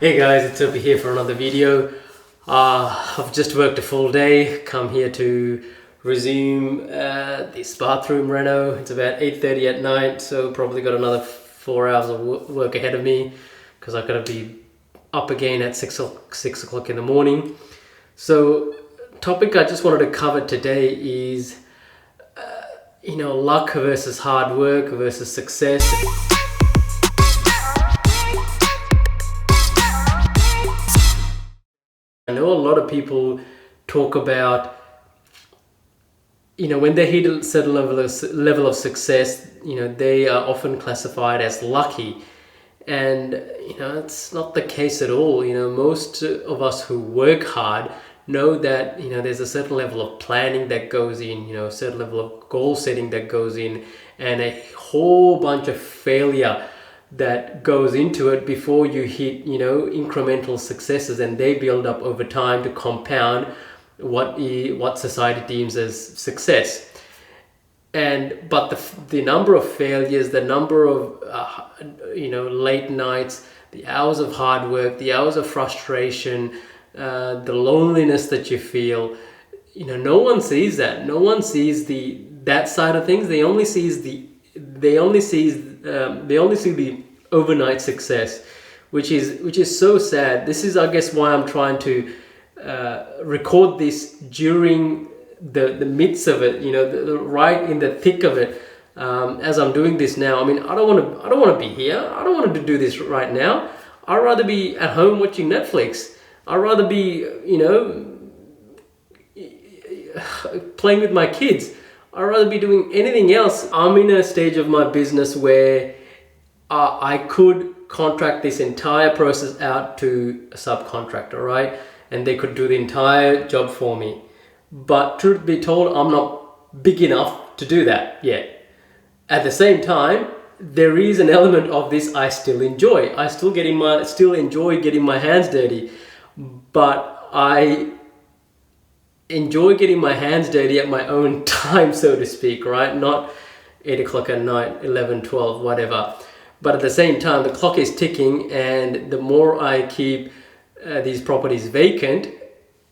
Hey guys, it's Opie here for another video. I've just worked a full day, come here to resume this bathroom reno. It's about 8:30 at night, so probably got another 4 hours of work ahead of me because I've got to be up again at 6 o'clock in the morning. So topic I just wanted to cover today is luck versus hard work versus success. I know a lot of people talk about, when they hit a certain level of success, they are often classified as lucky. And, it's not the case at all. Most of us who work hard know that, there's a certain level of planning that goes in, a certain level of goal setting that goes in, and a whole bunch of failure that goes into it before you hit incremental successes, and they build up over time to compound what society deems as success. But the number of failures, the number of late nights, the hours of hard work, the hours of frustration, the loneliness that you feel, no one sees that. No one sees that side of things. They only see the overnight success, which is so sad. This is, I guess, why I'm trying to record this during the midst of it, right in the thick of it. As I'm doing this now, I don't want to be here. I don't want to do this right now. I'd rather be at home watching Netflix. I'd rather be, playing with my kids. I'd rather be doing anything else. I'm in a stage of my business where I could contract this entire process out to a subcontractor, right? And they could do the entire job for me. But truth be told, I'm not big enough to do that yet. At the same time, there is an element of this I still enjoy. I still enjoy getting my hands dirty. But I enjoy getting my hands dirty at my own time, so to speak, right? Not 8 o'clock at night, 11, 12, whatever. But at the same time, the clock is ticking, and the more I keep these properties vacant,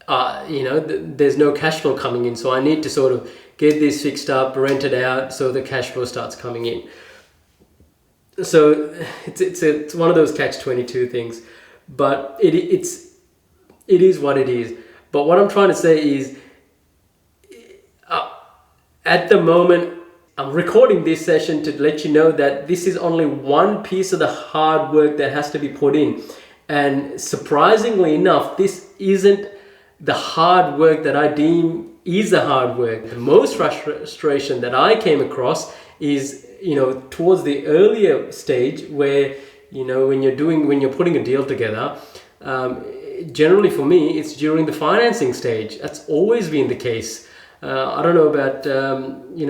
there's no cash flow coming in. So I need to sort of get this fixed up, rent it out, so the cash flow starts coming in. So it's one of those catch-22 things. But it is what it is. But what I'm trying to say is, at the moment, I'm recording this session to let you know that this is only one piece of the hard work that has to be put in. And surprisingly enough, this isn't the hard work that I deem is the hard work. The most frustration that I came across is, towards the earlier stage where, when you're putting a deal together, generally for me, it's during the financing stage. That's always been the case. I don't know about,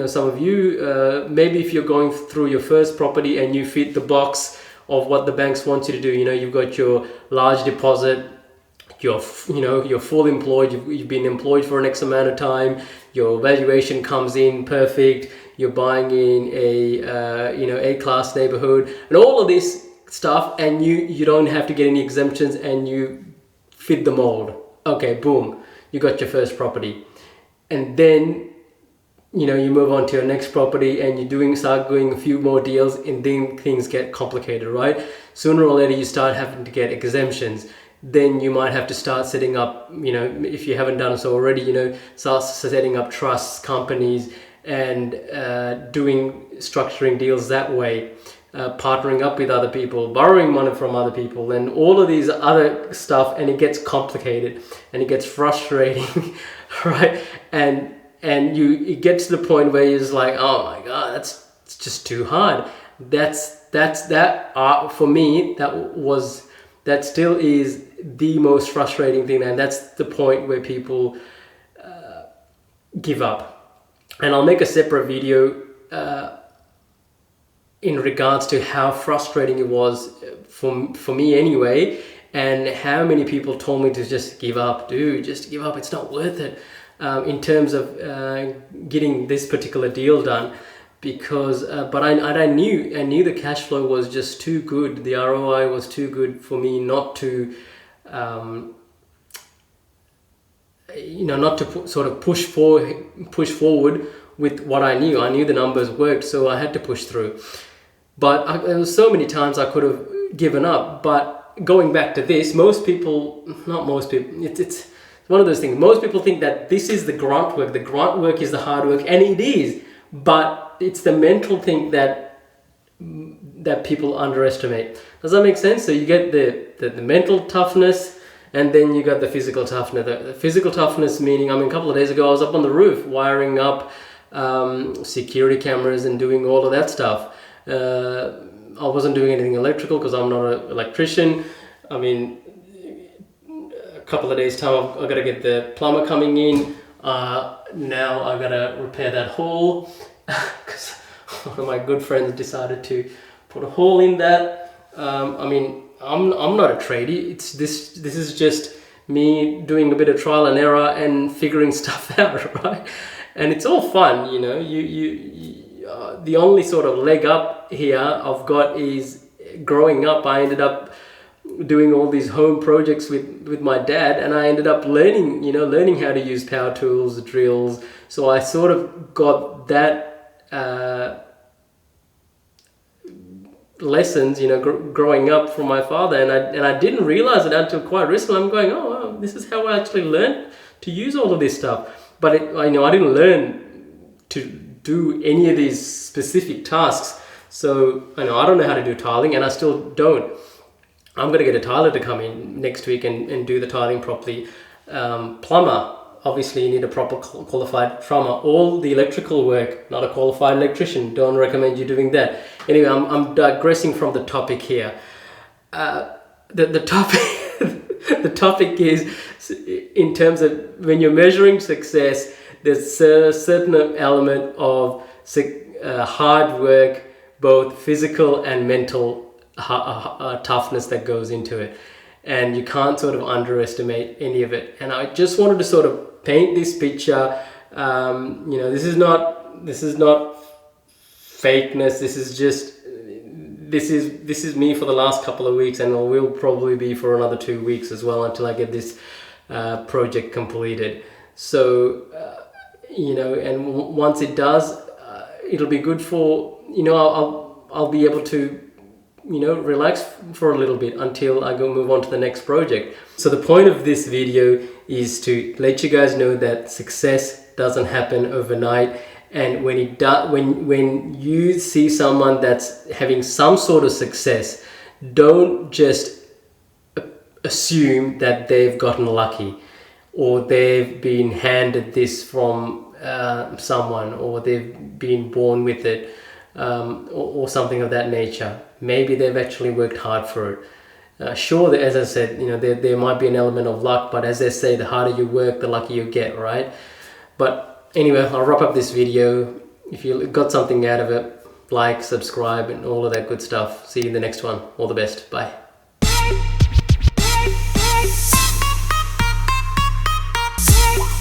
some of you, maybe if you're going through your first property and you fit the box of what the banks want you to do, you've got your large deposit, you're full employed, you've been employed for an X amount of time, your valuation comes in perfect, you're buying in a A-class neighborhood, and all of this stuff, and you don't have to get any exemptions, and you fit the mold. Okay, boom, you got your first property. And then, you move on to your next property and you start doing a few more deals, and then things get complicated, right? Sooner or later, you start having to get exemptions. Then you might have to start setting up, if you haven't done so already, start setting up trusts, companies, and structuring deals that way. Partnering up with other people, borrowing money from other people, and all of these other stuff, and it gets complicated and it gets frustrating, right? And it gets to the point where you're just like, oh my god, it's just too hard. That's for me, that still is the most frustrating thing, and that's the point where people give up. And I'll make a separate video in regards to how frustrating it was for me anyway, and how many people told me to just give up. Dude, just give up, it's not worth it, in terms of getting this particular deal done. because but I knew the cash flow was just too good. The ROI was too good for me not to not to sort of push forward with what I knew. I knew the numbers worked, so I had to push through. But there was so many times I could have given up. But going back to this, most people, it's one of those things. Most people think that this is the grunt work. The grunt work is the hard work, and it is. But it's the mental thing that people underestimate. Does that make sense? So you get the mental toughness, and then you got the physical toughness. The physical toughness meaning, a couple of days ago I was up on the roof wiring up security cameras and doing all of that stuff. I wasn't doing anything electrical because I'm not an electrician. A couple of days time I've got to get the plumber coming in. Now I've got to repair that hole because one of my good friends decided to put a hole in that. I'm not a tradie. This is just me doing a bit of trial and error and figuring stuff out, right? And it's all fun, the only sort of leg up here I've got is growing up. I ended up doing all these home projects with my dad, and I ended up learning how to use power tools, drills. So I sort of got that lessons, growing up from my father, and I didn't realize it until quite recently. I'm going, oh, wow, this is how I actually learned to use all of this stuff. But I didn't learn to do any of these specific tasks. So I don't know how to do tiling, and I still don't. I'm going to get a tiler to come in next week and do the tiling properly. Plumber, obviously you need a proper qualified plumber. All the electrical work, not a qualified electrician. Don't recommend you doing that. Anyway, I'm digressing from the topic here. The topic the topic is, in terms of when you're measuring success, there's a certain element of hard work, both physical and mental toughness that goes into it, and you can't sort of underestimate any of it. And I just wanted to sort of paint this picture. This is not fakeness. This is me for the last couple of weeks, and it will probably be for another 2 weeks as well until I get this project completed. So and once it does, it'll be good for I'll be able to relax for a little bit until I go move on to the next project. So the point of this video is to let you guys know that success doesn't happen overnight, and when you see someone that's having some sort of success, don't just assume that they've gotten lucky, or they've been handed this from someone, or they've been born with it, or something of that nature. Maybe they've actually worked hard for it. Sure, as I said, there might be an element of luck, but as they say, the harder you work, the luckier you get, right? But anyway, I'll wrap up this video. If you got something out of it, like, subscribe, and all of that good stuff. See you in the next one. All the best. Bye.